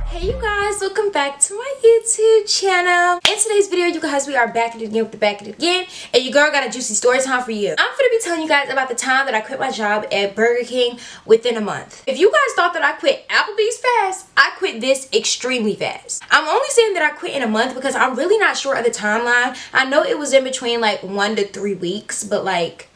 Hey you guys, welcome back to my YouTube channel. In today's video, you guys, we are back at it again with the back at it again, and your girl got a juicy story time for you. I'm gonna be telling you guys about the time that I quit my job at Burger King within a month. If you guys thought that I quit Applebee's fast, I quit this extremely fast. I'm only saying that I quit in a month because I'm really not sure of the timeline. I know it was in between like 1 to 3 weeks, but like,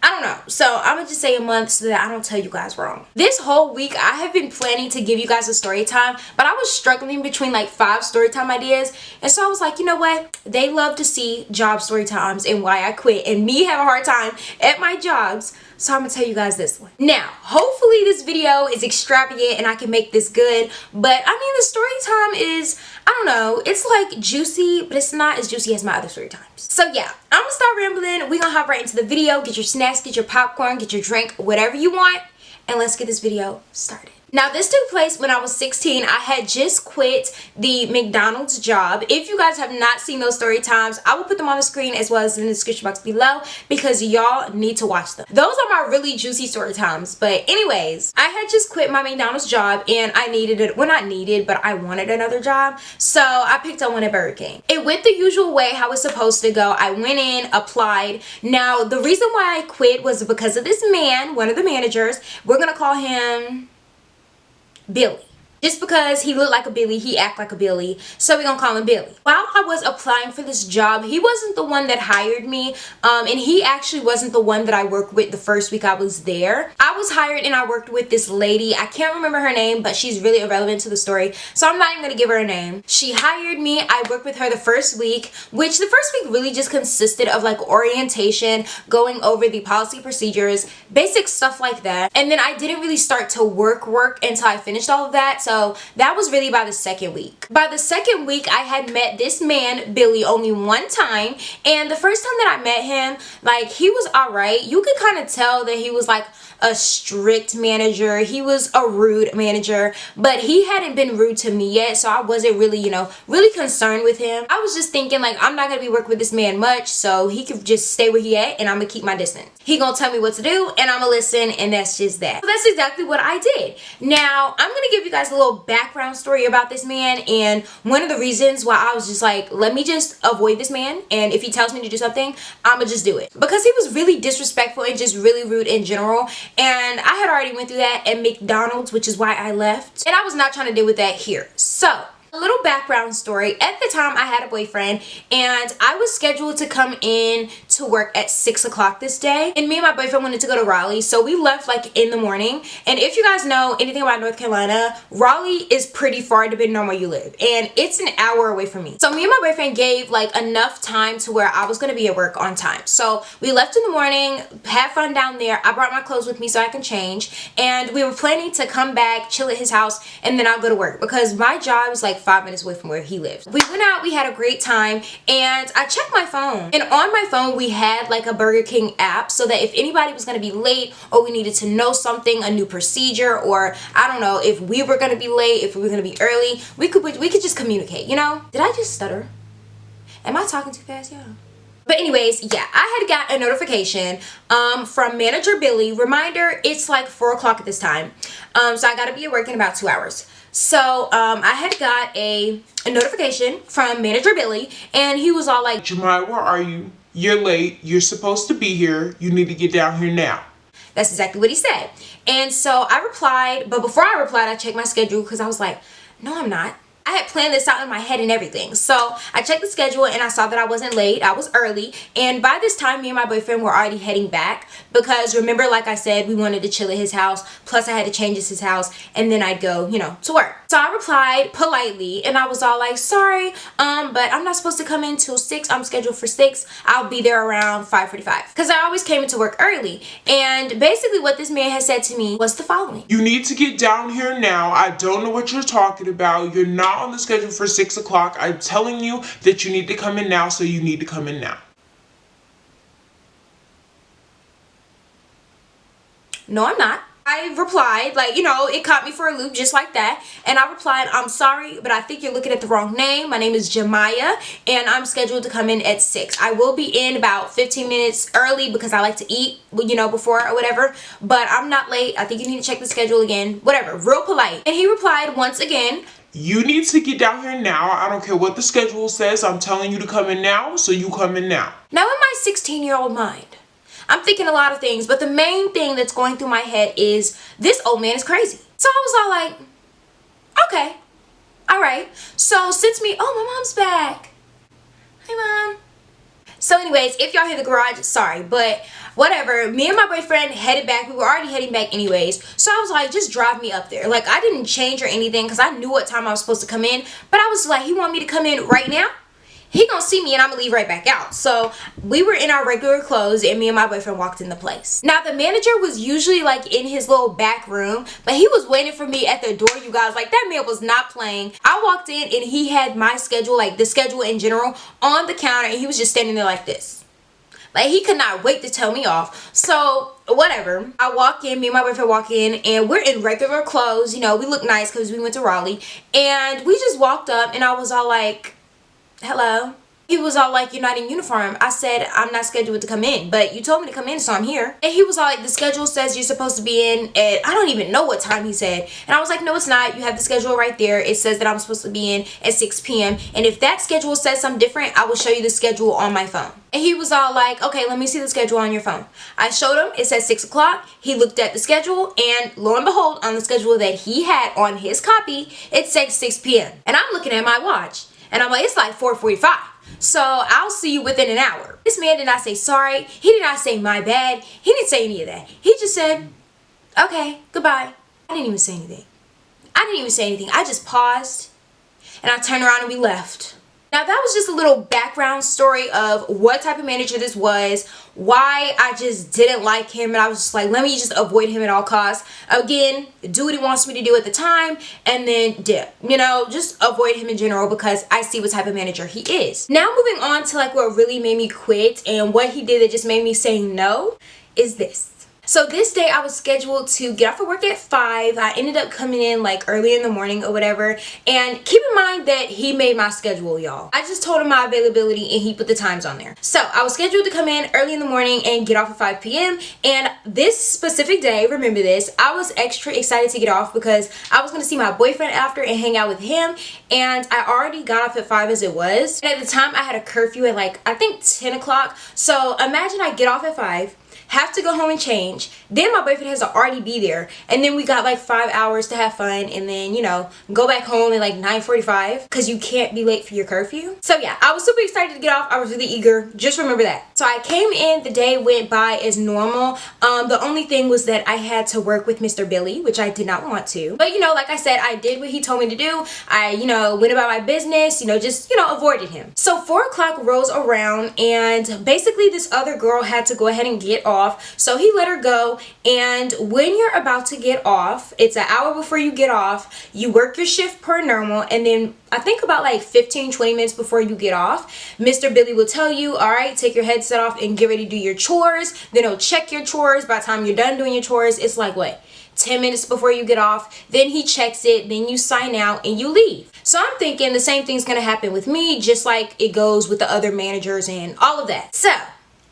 I don't know. So I'm gonna just say a month so that I don't tell you guys wrong. This whole week I have been planning to give you guys a story time, but I was struggling between like 5 story time ideas, and so I was like, you know what, they love to see job story times and why I quit, and me have a hard time at my jobs, so I'm gonna tell you guys this one. Now hopefully this video is extravagant and I can make this good, but I mean the story time is, I don't know, it's like juicy, but it's not as juicy as my other story times. So yeah, I'm gonna start rambling. We're gonna hop right into the video. Get your snacks, get your popcorn, get your drink, whatever you want, and let's get this video started. Now this took place when I was 16. I had just quit the McDonald's job. If you guys have not seen those story times, I will put them on the screen as well as in the description box below because y'all need to watch them. Those are my really juicy story times. But anyways, I had just quit my McDonald's job and I needed it. Well, not needed, but I wanted another job. So I picked up one at Burger King. It went the usual way how it's supposed to go. I went in, applied. Now the reason why I quit was because of this man, one of the managers. We're gonna call him Billy. Just because he looked like a Billy, he act like a Billy, so we're gonna call him Billy. While I was applying for this job, he wasn't the one that hired me, and he actually wasn't the one that I worked with the first week I was there. I was hired and I worked with this lady. I can't remember her name, but she's really irrelevant to the story, so I'm not even gonna give her a name. She hired me. I worked with her the first week, which the first week really just consisted of like orientation, going over the policy procedures, basic stuff like that, and then I didn't really start to work until I finished all of that. So that was really by the second week. By the second week, I had met this man, Billy, only one time. And the first time that I met him, like, he was alright. You could kind of tell that he was like a strict manager. He was a rude manager, but he hadn't been rude to me yet, so I wasn't really, you know, really concerned with him. I was just thinking like, I'm not gonna be working with this man much, so he could just stay where he at and I'm gonna keep my distance. He gonna tell me what to do and I'm gonna listen, and that's just that. So that's exactly what I did. Now I'm gonna give you guys a little background story about this man, and one of the reasons why I was just like, let me just avoid this man, and if he tells me to do something, I'ma just do it, because he was really disrespectful and just really rude in general. And I had already went through that at McDonald's, which is why I left. And I was not trying to deal with that here. So, a little background story. At the time, I had a boyfriend and I was scheduled to come in to work at 6 o'clock this day. And me and my boyfriend wanted to go to Raleigh, so we left like in the morning. And if you guys know anything about North Carolina, Raleigh is pretty far depending on where you live. And it's an hour away from me. So me and my boyfriend gave like enough time to where I was going to be at work on time. So we left in the morning, had fun down there. I brought my clothes with me so I can change. And we were planning to come back, chill at his house, and then I'll go to work because my job is like 5 minutes away from where he lives. We went out, we had a great time, and I checked my phone. And on my phone, we had like a Burger King app so that if anybody was going to be late or we needed to know something, a new procedure, or I don't know, if we were going to be late, if we were going to be early, we could just communicate, you know? Did I just stutter? Am I talking too fast, y'all? But anyways, yeah, I had got a notification from manager Billy. Reminder, it's like 4 o'clock at this time. So I got to be at work in about 2 hours. So I had got a notification from manager Billy, and he was all like, Jemai, where are you? You're late. You're supposed to be here. You need to get down here now. That's exactly what he said. And so I replied, but before I replied, I checked my schedule because I was like, no, I'm not. I had planned this out in my head and everything. So I checked the schedule and I saw that I wasn't late. I was early. And by this time, me and my boyfriend were already heading back because remember, like I said, we wanted to chill at his house. Plus I had to change at his house and then I'd go, you know, to work. So I replied politely and I was all like, sorry, but I'm not supposed to come in till 6. I'm scheduled for 6. I'll be there around 5:45 because I always came into work early. And basically what this man had said to me was the following. You need to get down here now. I don't know what you're talking about. You're not on the schedule for 6 o'clock. I'm telling you that you need to come in now, so you need to come in now. No, I'm not. I I replied, like, you know, it caught me for a loop just like that. And I replied, I'm sorry, but I think you're looking at the wrong name. My name is Jemiah, and I'm scheduled to come in at 6. I will be in about 15 minutes early because I like to eat, you know, before or whatever. But I'm not late. I think you need to check the schedule again. Whatever. Real polite. And he replied once again, you need to get down here now. I don't care what the schedule says. I'm telling you to come in now, so you come in now. Now in my 16-year-old mind, I'm thinking a lot of things, but the main thing that's going through my head is this old man is crazy. So I was all like, okay, all right. So since my mom's back. Hey, Mom. So anyways, if y'all hear the garage, sorry, but whatever. Me and my boyfriend headed back. We were already heading back anyways. So I was like, just drive me up there. Like, I didn't change or anything because I knew what time I was supposed to come in. But I was like, he want me to come in right now? He gonna see me and I'm gonna leave right back out. So we were in our regular clothes and me and my boyfriend walked in the place. Now the manager was usually like in his little back room, but he was waiting for me at the door, you guys. Like, that man was not playing. I walked in and he had my schedule, like the schedule in general, on the counter, and he was just standing there like this. Like, he could not wait to tell me off. So whatever, I walk in, me and my boyfriend walk in, and we're in regular clothes. You know, we look nice because we went to Raleigh, and we just walked up and I was all like, hello. He was all like, you're not in uniform. I said, I'm not scheduled to come in, but you told me to come in, so I'm here. And he was all like, the schedule says you're supposed to be in at, I don't even know what time he said. And I was like, no, it's not. You have the schedule right there. It says that I'm supposed to be in at 6 p.m. And if that schedule says something different, I will show you the schedule on my phone. And he was all like, okay, let me see the schedule on your phone. I showed him. It says 6 o'clock. He looked at the schedule, and lo and behold, on the schedule that he had on his copy, it said 6 p.m. And I'm looking at my watch, and I'm like, it's like 4:45. So I'll see you within an hour. This man did not say sorry. He did not say my bad. He didn't say any of that. He just said, okay, goodbye. I didn't even say anything. I just paused and I turned around and we left. Now that was just a little background story of what type of manager this was, why I just didn't like him, and I was just like, let me just avoid him at all costs. Again, do what he wants me to do at the time and then dip. You know, just avoid him in general because I see what type of manager he is. Now moving on to like what really made me quit and what he did that just made me say no is this. So this day I was scheduled to get off of work at 5. I ended up coming in like early in the morning or whatever. And keep in mind that he made my schedule, y'all. I just told him my availability and he put the times on there. So I was scheduled to come in early in the morning and get off at 5 p.m. And this specific day, remember this, I was extra excited to get off because I was going to see my boyfriend after and hang out with him. And I already got off at 5 as it was. And at the time I had a curfew at like, I think 10 o'clock. So imagine I get off at 5. Have to go home and change, then my boyfriend has to already be there, and then we got like 5 hours to have fun, and then, you know, go back home at like 9:45 because you can't be late for your curfew. So yeah, I was super excited to get off. I was really eager. Just remember that. So I came in, the day went by as normal. The only thing was that I had to work with Mr. Billy, which I did not want to, but you know, like I said, I did what he told me to do. I, you know, went about my business, you know, just, you know, avoided him. So 4 o'clock rolls around, and basically this other girl had to go ahead and get off. So he let her go, and when you're about to get off, it's an hour before you get off, you work your shift per normal, and then I think about like 15-20 minutes before you get off, Mr. Billy will tell you, all right, take your headset off and get ready to do your chores. Then he'll check your chores. By the time you're done doing your chores, it's like what, 10 minutes before you get off. Then he checks it, then you sign out and you leave. So I'm thinking the same thing's gonna happen with me, just like it goes with the other managers and all of that. So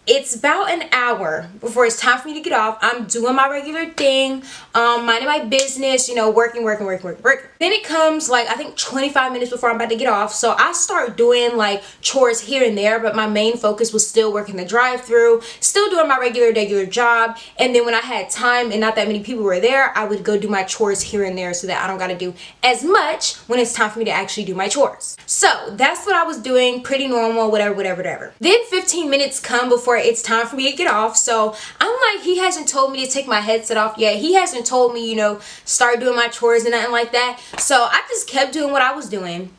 it's about an hour before it's time for me to get off. I'm doing my regular thing, minding my business, you know, working. Then it comes like, I think 25 minutes before I'm about to get off. So I start doing like chores here and there, but my main focus was still working the drive-through, still doing my regular job. And then when I had time and not that many people were there, I would go do my chores here and there so that I don't got to do as much when it's time for me to actually do my chores. So that's what I was doing, pretty normal, whatever. Then 15 minutes come before it's time for me to get off. So I'm like, he hasn't told me to take my headset off yet. He hasn't told me, you know, start doing my chores and nothing like that. So I just kept doing what I was doing,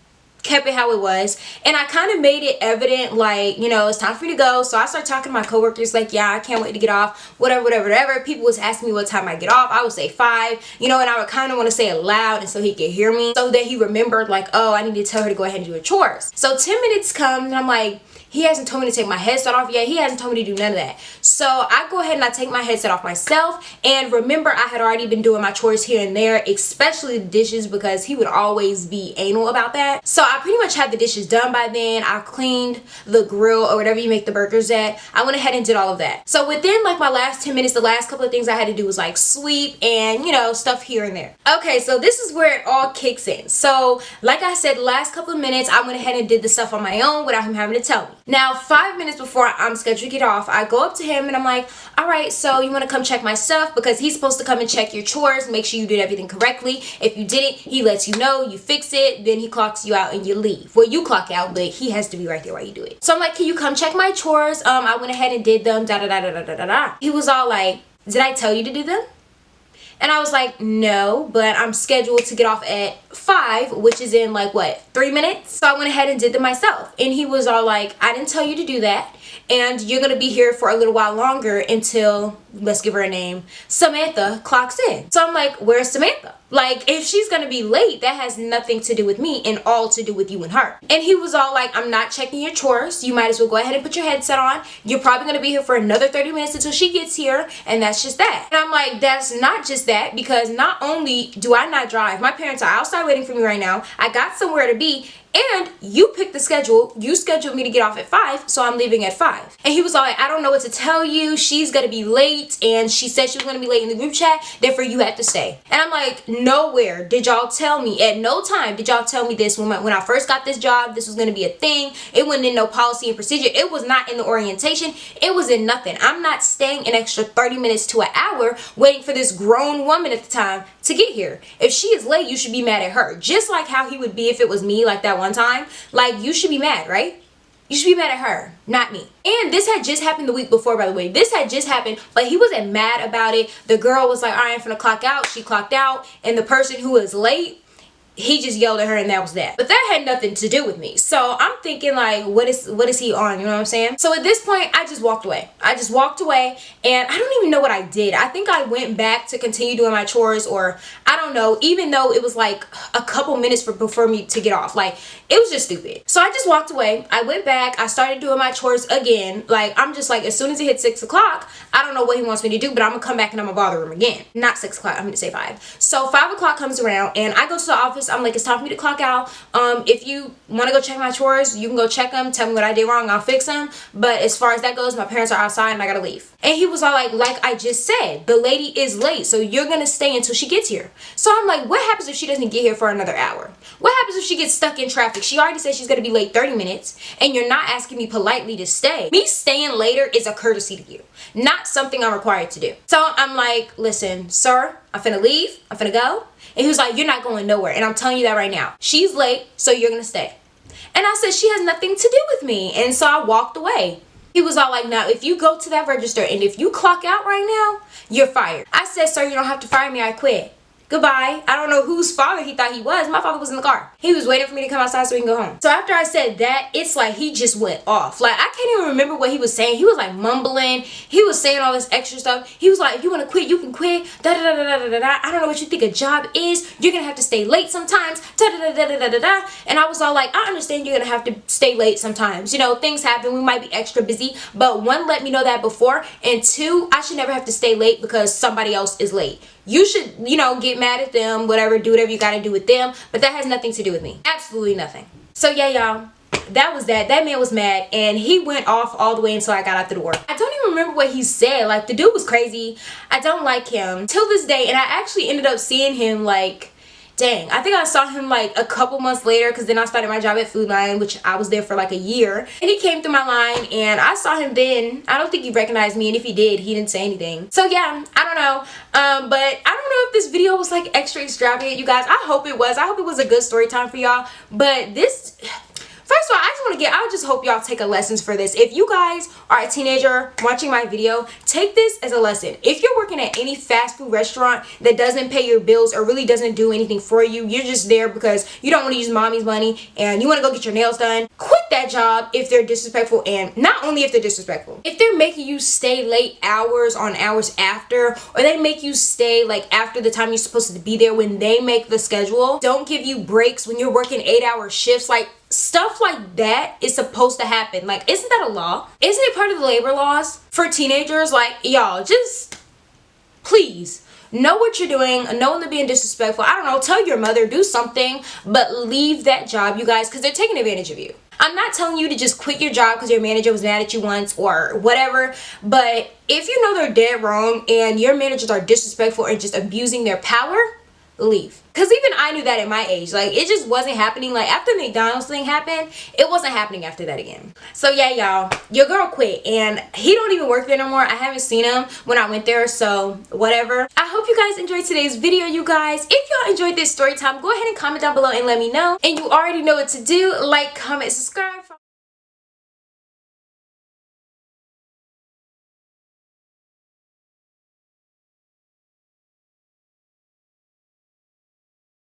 kept it how it was, and I kind of made it evident, like, you know, it's time for me to go. So I started talking to my coworkers like, yeah, I can't wait to get off, whatever. People was asking me what time I get off. I would say 5, you know, and I would kind of want to say it loud and so he could hear me, so that he remembered like, oh, I need to tell her to go ahead and do her chores. So 10 minutes come and I'm like, He hasn't told me to take my headset off yet. He hasn't told me to do none of that. So I go ahead and I take my headset off myself. And remember, I had already been doing my chores here and there, especially the dishes, because he would always be anal about that. So I pretty much had the dishes done by then. I cleaned the grill or whatever you make the burgers at. I went ahead and did all of that. So within like my last 10 minutes, the last couple of things I had to do was like sweep and, you know, stuff here and there. Okay, so this is where it all kicks in. So like I said, the last couple of minutes, I went ahead and did the stuff on my own without him having to tell me. Now, 5 minutes before I'm scheduled to get off, I go up to him and I'm like, all right, so you want to come check my stuff? Because he's supposed to come and check your chores, make sure you did everything correctly. If you didn't, he lets you know, you fix it, then he clocks you out and you leave. Well, you clock out, but he has to be right there while you do it. So I'm like, can you come check my chores? I went ahead and did them, da da da da da da da. He was all like, did I tell you to do them? And I was like, no, but I'm scheduled to get off at 5, which is in like, what, 3 minutes? So I went ahead and did them myself. And he was all like, I didn't tell you to do that. And you're going to be here for a little while longer until, let's give her a name, Samantha clocks in. So I'm like, where's Samantha? Like, if she's going to be late, that has nothing to do with me and all to do with you and her. And he was all like, I'm not checking your chores. You might as well go ahead and put your headset on. You're probably going to be here for another 30 minutes until she gets here. And that's just that. And I'm like, that's not just that, because not only do I not drive, my parents are outside waiting for me right now. I got somewhere to be. And you picked the schedule. You scheduled me to get off at 5, so I'm leaving at 5. And he was all like, I don't know what to tell you. She's going to be late. And she said she was going to be late in the group chat. Therefore, you have to stay. And I'm like, nowhere did y'all tell me. At no time did y'all tell me this. When I first got this job, this was going to be a thing. It wasn't in no policy and procedure. It was not in the orientation. It was in nothing. I'm not staying an extra 30 minutes to an hour waiting for this grown woman at the time to get here. If she is late, you should be mad at her. Just like how he would be if it was me, like that one time. Like, you should be mad, right? You should be mad at her, not me. And this had just happened the week before, by the way. This had just happened, but he wasn't mad about it. The girl was like, all right, I'm finna clock out. She clocked out. And the person who was late, he just yelled at her and that was that. But that had nothing to do with me. So I'm thinking like, what is he on? You know what I'm saying? So at this point, I just walked away. I just walked away and I don't even know what I did. I think I went back to continue doing my chores, or I don't know, even though it was like a couple minutes before me to get off. Like, it was just stupid. So I just walked away. I went back. I started doing my chores again. Like, I'm just like, as soon as it hits 6 o'clock, I don't know what he wants me to do, but I'm gonna come back and I'm gonna bother him again. Not 6 o'clock, I'm gonna say 5. So 5 o'clock comes around and I go to the office. I'm like, it's time for me to clock out. If you want to go check my chores, you can go check them. Tell me what I did wrong. I'll fix them. But as far as that goes, my parents are outside and I gotta leave. And he was all like I just said, the lady is late, so you're gonna stay until she gets here. So I'm like, what happens if she doesn't get here for another hour? What happens if she gets stuck in traffic? She already said she's gonna be late 30 minutes and you're not asking me politely to stay. Me staying later is a courtesy to you, not something I'm required to do. So I'm like, listen, sir, I'm finna leave. I'm finna go. And he was like, you're not going nowhere. And I'm telling you that right now. She's late, so you're going to stay. And I said, she has nothing to do with me. And so I walked away. He was all like, now, if you go to that register and if you clock out right now, you're fired. I said, sir, you don't have to fire me. I quit. Goodbye. I don't know whose father he thought he was. My father was in the car. He was waiting for me to come outside so he can go home. So after I said that, it's like he just went off. Like, I can't even remember what he was saying. He was like mumbling. He was saying all this extra stuff. He was like, if you want to quit, you can quit. Da da da da da da da. I don't know what you think a job is. You're going to have to stay late sometimes. Da da da da da da da da. And I was all like, I understand you're going to have to stay late sometimes. You know, things happen. We might be extra busy. But one, let me know that before. And two, I should never have to stay late because somebody else is late. You should, you know, get mad at them, whatever, do whatever you got to do with them. But that has nothing to do with me. Absolutely nothing. So yeah, y'all, that was that. That man was mad and he went off all the way until I got out the door. I don't even remember what he said. Like, the dude was crazy. I don't like him till this day. And I actually ended up seeing him like, dang, I think I saw him like a couple months later because then I started my job at Food Line, which I was there for like a year. And he came through my line and I saw him then. I don't think he recognized me, and if he did, he didn't say anything. So yeah, I don't know. But I don't know if this video was like extra extravagant, you guys. I hope it was. I hope it was a good story time for y'all. But this... First of all, I just hope y'all take a lesson for this. If you guys are a teenager watching my video, take this as a lesson. If you're working at any fast food restaurant that doesn't pay your bills or really doesn't do anything for you, you're just there because you don't want to use mommy's money and you want to go get your nails done, quit that job if they're disrespectful, and not only if they're disrespectful, if they're making you stay late hours on hours after, or they make you stay like after the time you're supposed to be there when they make the schedule, don't give you breaks when you're working 8-hour shifts, like stuff like that is supposed to happen. Like, isn't that a law? Isn't it part of the labor laws for teenagers? Like, y'all, just please know what you're doing, know when they're being disrespectful. I don't know, tell your mother, do something, but leave that job, you guys, because they're taking advantage of you. I'm not telling you to just quit your job because your manager was mad at you once or whatever, but if you know they're dead wrong and your managers are disrespectful and just abusing their power, leave. Because even I knew that at my age. Like, it just wasn't happening. Like, after the McDonald's thing happened, it wasn't happening after that again. So yeah, y'all, your girl quit, and he don't even work there no more. I haven't seen him when I went there, so whatever. I hope you guys enjoyed today's video, you guys. If y'all enjoyed this story time, go ahead and comment down below and let me know. And you already know what to do. Like, comment, subscribe.